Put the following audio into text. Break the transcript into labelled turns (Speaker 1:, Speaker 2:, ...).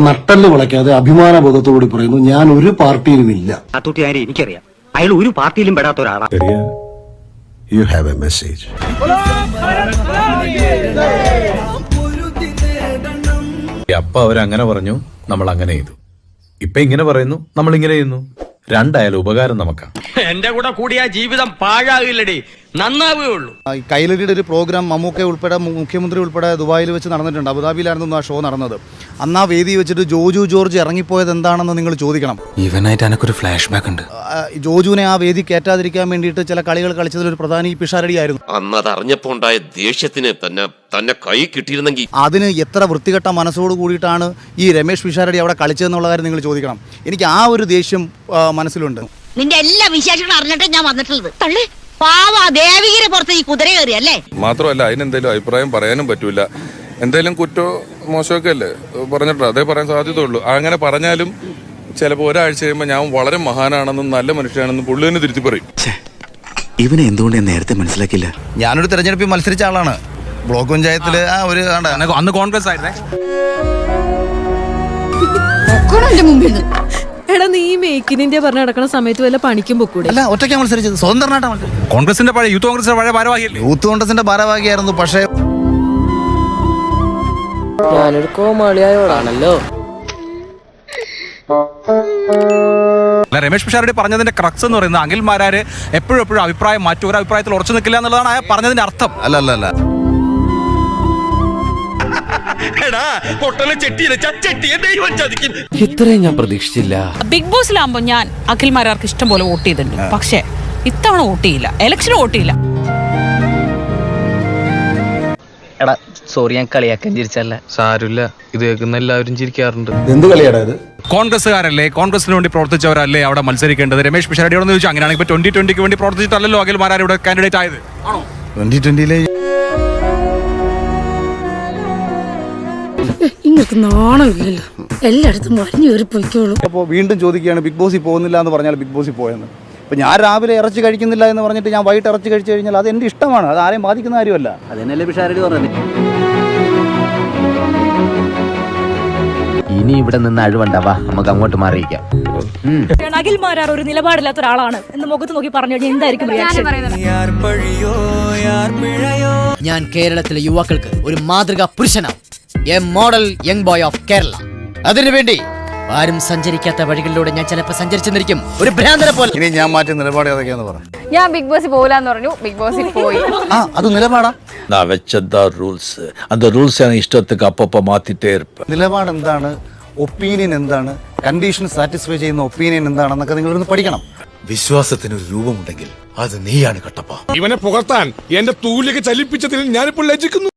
Speaker 1: നട്ടല് വളയ്ക്കാതെ അഭിമാനബോധത്തോടുകൂടി പറയുന്നു, ഞാൻ ഒരു പാർട്ടിയിലും ഇല്ല.
Speaker 2: അത്തൂട്ടിയാരെ എനിക്കറിയാം, അയാൾ ഒരു പാർട്ടിയിലും പെടാത്ത ഒരാളാണ്.
Speaker 3: You have a message.
Speaker 4: അപ്പ അവരങ്ങനെ പറഞ്ഞു, നമ്മൾ അങ്ങനെ ചെയ്തു. ഇപ്പൊ ഇങ്ങനെ പറയുന്നു, നമ്മൾ ഇങ്ങനെ ചെയ്യുന്നു. രണ്ടായാലും ഉപകാരം നമുക്കാ.
Speaker 5: എന്റെ കൂടെ കൂടിയ ജീവിതം പാഴാകില്ലടി, നന്നാവേ ഉള്ളൂ.
Speaker 6: കൈലടിയുടെ ഒരു പ്രോഗ്രാം മമ്മൂക്ക ഉൾപ്പെടെ മുഖ്യമന്ത്രി ഉൾപ്പെടെ ദുബായിൽ വെച്ച് നടന്നിട്ടുണ്ട്. അബുദാബിയിലായിരുന്നു ആ ഷോ നടന്നത്. അന്ന് ആ വേദി വെച്ചിട്ട് ജോജു ജോർജ് ഇറങ്ങിപ്പോയത് എന്താണെന്ന് നിങ്ങൾ ചോദിക്കണം.
Speaker 7: ഇവനായിട്ട് എനക്കൊരു ഫ്ലാഷ് ബാക്ക് ഉണ്ട്.
Speaker 6: ജോജുവിനെ ആ വേദി കയറ്റാതിരിക്കാൻ വേണ്ടിയിട്ട് ചില കളികൾ കളിച്ചതിൽ ഒരു പ്രധാന ഈ പിഷാരടിയായിരുന്നു.
Speaker 8: അന്ന് അത് അറിഞ്ഞപ്പോ ഉണ്ടായ ദേഷ്യത്തിന് തന്നെ കൈ കിട്ടിയിരുന്നെങ്കിൽ.
Speaker 6: അതിന് എത്ര വൃത്തികെട്ട മനസ്സോട് കൂടിയിട്ടാണ് ഈ രമേശ് പിഷാരടി അവിടെ കളിച്ചതെന്നുള്ള കാര്യം നിങ്ങൾ ചോദിക്കണം. എനിക്ക് ആ ഒരു ദേഷ്യം മനസ്സിലുണ്ട്.
Speaker 9: നിന്റെ എല്ലാ വിശേഷങ്ങളും അറിഞ്ഞിട്ട് ഞാൻ വന്നിട്ടുള്ളത്. തള്ളേ പാവാ ദേവികരെ പുറത്ത് ഈ കുതിര കയറി അല്ലേ?
Speaker 10: മാത്രമല്ല, അതിനെന്തെങ്കിലും അഭിപ്രായം പറയാനും പറ്റൂല. എന്തെങ്കിലും കുറ്റോ മോശമൊക്കെ അല്ലേ പറഞ്ഞിട്ടുണ്ട്, അതേ പറയാൻ സാധ്യതയുള്ളൂ. അങ്ങനെ പറഞ്ഞാലും ചിലപ്പോൾ ഒരാഴ്ച കഴിയുമ്പോൾ ഞാൻ വളരെ മഹാനാണെന്നും നല്ല മനുഷ്യനാണെന്നും പുള്ളി തന്നെ തിരുത്തി പറയും.
Speaker 7: ഇവനെ എന്തുകൊണ്ട് ഞാൻ നേരത്തെ മനസ്സിലാക്കില്ല?
Speaker 6: ഞാനൊരു തെരഞ്ഞെടുപ്പിൽ മത്സരിച്ച ആളാണ്. ബ്ലോക്ക് പഞ്ചായത്തില് ആ ഒരു
Speaker 7: അന്ന് കോൺഗ്രസ് ആയിരുന്നേ.
Speaker 11: എടാ, നീ മേക്ക് ഇൻ ഇന്ത്യ പറഞ്ഞ് നടക്കുന്ന സമയത്ത് വല്ല പണിക്കും പൊക്കൂടെ?
Speaker 6: അല്ല, ഒറ്റയ്ക്കാണ് മത്സരിച്ചത്, സ്വതന്ത്രമായിട്ടാണ്.
Speaker 7: കോൺഗ്രസിന്റെ പഴയ യൂത്ത് കോൺഗ്രസിന്റെ പഴയ ഭാരവാഹിയല്ലേ?
Speaker 6: യൂത്ത് കോൺഗ്രസിന്റെ ഭാരവാഹിയായിരുന്നു. പക്ഷേ
Speaker 11: ഞാനൊരു കോമാളിയായോടാണല്ലോ.
Speaker 7: രമേശ് പിഷാരടി പറഞ്ഞതിന്റെ ക്രക്സ് എന്ന് പറയുന്നത് അഖിൽമാരാര് എപ്പോഴും അഭിപ്രായം മാറ്റും, ഒരു അഭിപ്രായത്തിൽ ഉറച്ചു നിൽക്കില്ല എന്നുള്ളതാണ് ആ പറഞ്ഞതിന്റെ അർത്ഥം.
Speaker 6: അല്ല
Speaker 7: ഇത്രയും ഞാൻ പ്രതീക്ഷിച്ചില്ല.
Speaker 11: ബിഗ് ബോസിലാകുമ്പോ ഞാൻ അഖിൽമാരാർക്ക് ഇഷ്ടം പോലെ വോട്ട് ചെയ്തിട്ടുണ്ട്. പക്ഷെ ഇത്തവണ വോട്ട് ചെയ്യില്ല, ഇലക്ഷന് വോട്ട് ചെയ്യില്ല.
Speaker 2: എടാ സോറി, ഞാൻ കളിയാക്കാൻ ചിരിച്ചല്ല.
Speaker 7: സാരമില്ല, ഇത് കേൾക്കുന്ന എല്ലാവരും ചിരിക്കാറുണ്ട്.
Speaker 1: എന്ത് കളിയാടാ ഇത്?
Speaker 7: കോൺഗ്രസ്സുകാരല്ലേ, കോൺഗ്രസിന് വേണ്ടി പ്രവർത്തിച്ചവരല്ലേ അവിടെ മത്സരിക്കേണ്ടത്? രമേശ് പിഷാരടിയോട് ചോദിച്ചു. അങ്ങനെയാണെങ്കിൽ ഇപ്പൊ 2020 വേണ്ടി പ്രവർത്തിച്ചിട്ടല്ലോ അഖിൽമാരാർ ഇവിടെ കാൻഡിഡേറ്റ് ആയത്. ആണോ?
Speaker 6: 2020
Speaker 9: ഇങ്ങക്ക് നാണമില്ലല്ലോ, എല്ലായിടത്തും മറിഞ്ഞു കയറി പോയിക്കോളൂ.
Speaker 6: അപ്പോൾ വീണ്ടും ചോദിക്കുകയാണ്, ബിഗ് ബോസിൽ പോകുന്നില്ല എന്ന് പറഞ്ഞാൽ ബിഗ് ബോസിൽ പോയെന്ന്. അപ്പോൾ ഞാൻ രാവിലെ ഇറച്ചി കഴിക്കുന്നില്ല എന്ന് പറഞ്ഞിട്ട് ഞാൻ വൈകിട്ട് ഇറച്ചി കഴിച്ചു കഴിഞ്ഞാൽ അത് എൻ്റെ ഇഷ്ടമാണ്, അത് ആരെയും ബാധിക്കുന്ന കാര്യമല്ല.
Speaker 2: അതന്നെയല്ലേ പിഷാരടി പറഞ്ഞത്.
Speaker 5: ഇനി ഇവിടെ നിന്ന് അഴിവണ്ടാവാ, നമുക്ക് അങ്ങോട്ട് മാറിയിക്കാം.
Speaker 11: അഖിൽമാരാർ ഒരു നിലപാടില്ലാത്ത ഒരാളാണ് എന്ന് മുഖത്ത് നോക്കി പറഞ്ഞു എന്തായിരിക്കും റിയാക്ഷൻ?
Speaker 5: ഞാൻ കേരളത്തിലെ യുവാക്കൾക്ക് ഒരു മാതൃകാ പുരുഷനാവും, a model young boy of Kerala. അതിനുവേണ്ടി ആരും സഞ്ചരിക്കാത്ത വഴികളിലൂടെ ഞാൻ ചിലപ്പോൾ സഞ്ചരിച്ചെന്നിരിക്കും, ഒരു ഭ്രാന്തനെ പോലെ.
Speaker 6: ഇനി ഞാൻ മാറ്റി നിലപാട് ഏതൊക്കെയാന്ന് പറഞ്ഞു.
Speaker 11: ഞാൻ ബിഗ് ബോസിൽ പോകില്ലെന്ന് പറഞ്ഞു, ബിഗ് ബോസിൽ പോയി.
Speaker 6: അത് നിലപാടാ?
Speaker 4: நான் வச்சதான் ரூல்ஸ். அந்த ரூல்ஸ் எனக்கு இஷ்டத்துக்கு அப்பப்போ மாத்திட்டே இருப்பேன்.
Speaker 6: നിലപാട് എന്താണ്, ഒപ്പീനിയൻ എന്താണ്, കണ്ടീഷൻ സാറ്റിസ്ഫൈ ചെയ്യുന്ന ഒപ്പീനിയൻ എന്താണെന്നൊക്കെ നിങ്ങളിന്ന് പഠിക്കണം.
Speaker 3: വിശ്വാസത്തിന് ഒരു രൂപമുണ്ടെങ്കിൽ അത് നീയാണ് കട്ടപ്പ.
Speaker 10: ഇവനെ പുകഴ്ത്താൻ എന്റെ തൂലിക ചലിപ്പിച്ചതിൽ ഞാനിപ്പോൾ ലജ്ജിക്കുന്നു.